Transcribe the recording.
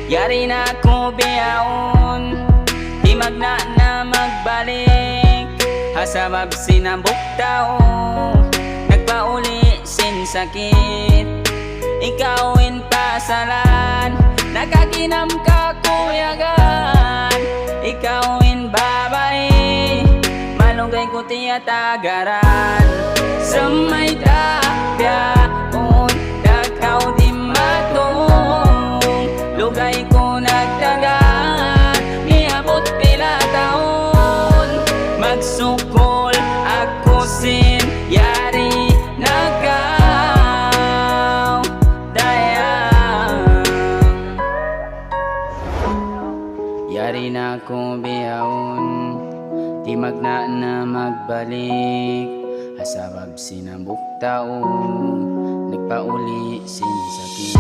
Yari na ko biyaon, di magna na magbalik. Hasabab sinambok tao, nagpauli sin sakit. Ikawin pasalan, nakaginam ka kuyagan. Ikawin babae, malugay ko tiyatagaran. Sa may tapyaon, dakaw di matong. Lugay ko nagdagan, niabot pila taon. Magsukol ako sin yari nagaw dayang. Yari na ko biyaon, di magna na magbalik. Hasabab sinambok taon, nagpauli sin sakit.